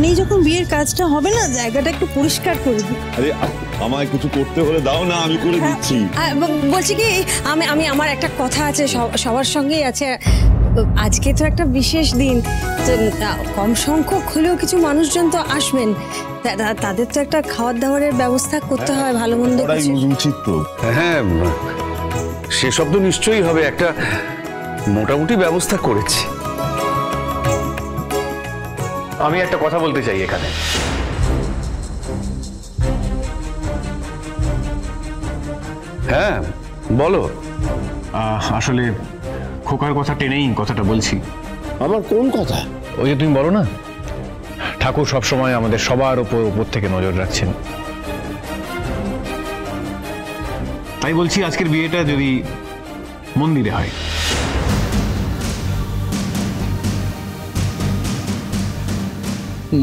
এখানেই যখন বিয়ের কাজটা হবে না, জায়গাটা একটু পরিষ্কার করে দিই। আরে আমায় কিছু করতে হলে দাও না, আমি করে দিচ্ছি। বলছি কি, আমি আমার একটা কথা আছে, সবার সঙ্গেই আছে। আজকে তো একটা বিশেষ দিন, তো কম সংখ্যক হলেও কিছু মানুষজন তো আসবেন, তাদের তো একটা খাওয়ার দাওয়ারের ব্যবস্থা করতে হয়, ভালো মন্দ উচিত তো। হ্যাঁ, সেসব তো নিশ্চয়ই হবে, একটা মোটামুটি ব্যবস্থা করেছি। আমি একটা কথা বলতে চাই এখানে। হ্যাঁ বলো। আসলে খোকার কথা টেনেই কথাটা বলছি। আমার কোন কথা? ওই যে তুমি বলো না, ঠাকুর সবসময় আমাদের সবার উপর থেকে নজর রাখছেন, তাই বলছি আজকের বিয়েটা যদি মন্দিরে হয়।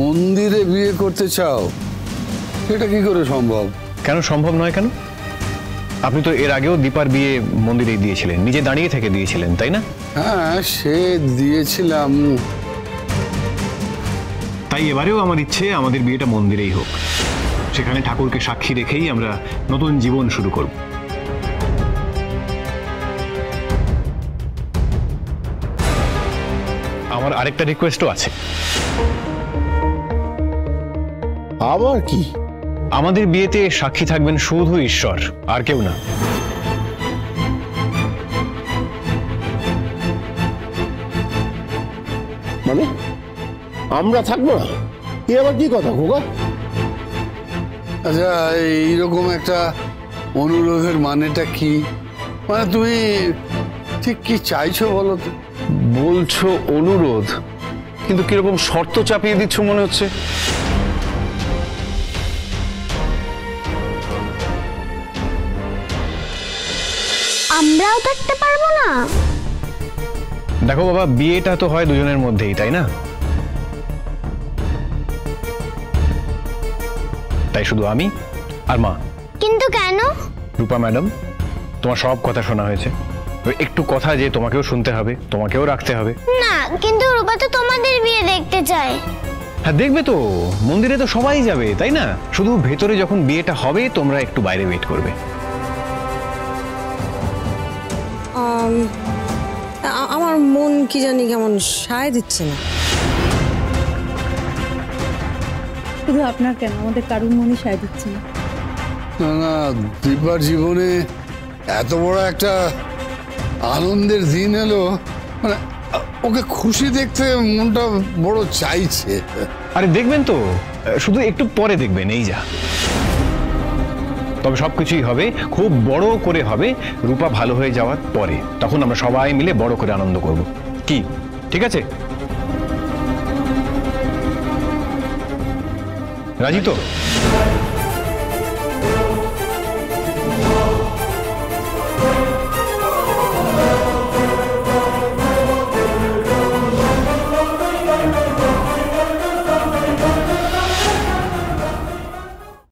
মন্দিরে বিয়ে করতে চাও? এটা কি করে সম্ভব? কেন সম্ভব নয়? কেন? আপনি তো এর আগেও দীপার বিয়ে মন্দিরেই দিয়েছিলেন, নিজে দাঁড়িয়ে থেকে দিয়েছিলেন, তাই না? হ্যাঁ, সে দিয়েছিলাম। তাই এবারেও আমার ইচ্ছে আমাদের বিয়েটা মন্দিরেই হোক, সেখানে ঠাকুরকে সাক্ষী রেখেই আমরা নতুন জীবন শুরু করব। আমার আরেকটা রিকোয়েস্টও আছে। আবার কি? আমাদের বিয়েতে সাক্ষী থাকবেন শুধু ঈশ্বর, আর কেউ না। মানে আমরা থাকবো না? এ আবার কি কথা খোকা? আচ্ছা, এইরকম একটা অনুরোধের মানেটা কি? মানে তুমি ঠিক কি চাইছো বলো তো? বলছো অনুরোধ, কিন্তু কিরকম শর্ত চাপিয়ে দিচ্ছ মনে হচ্ছে। আমরাও থাকতে পারবো না? দেখো বাবা, বিয়েটা তো হয় দুজনের মধ্যেই, তাই না? তাই শুধু আমি আর মা। কিন্তু কেন? রূপা ম্যাডাম, তোমার সব কথা শোনা হয়েছে, একটু কথা যে তোমাকেও শুনতে হবে, তোমাকেও রাখতে হবে। না, কিন্তু রূপা তো তোমাদের বিয়ে দেখতে চায়। হ্যাঁ, দেখবে তো, মন্দিরে তো সবাই যাবে, তাই না? শুধু ভেতরে যখন বিয়েটা হবে তোমরা একটু বাইরে ওয়েট করবে। আমার মন কি জানি কেমন সায় দিচ্ছে না। শুধু আপনার কেন, আমাদের কারুর মনই সায় দিচ্ছে না। না না, দীপার জীবনে এত বড় একটা আনন্দের দিন এলো, মানে ওকে খুশি দেখতে মনটা বড় চাইছে। আরে দেখবেন তো, শুধু একটু পরে দেখবেন, এই যা। তবে সবকিছুই হবে, খুব বড় করে হবে রূপা ভালো হয়ে যাওয়ার পরে, তখন আমরা সবাই মিলে বড় করে আনন্দ করব। কি ঠিক আছে? রাজি তো?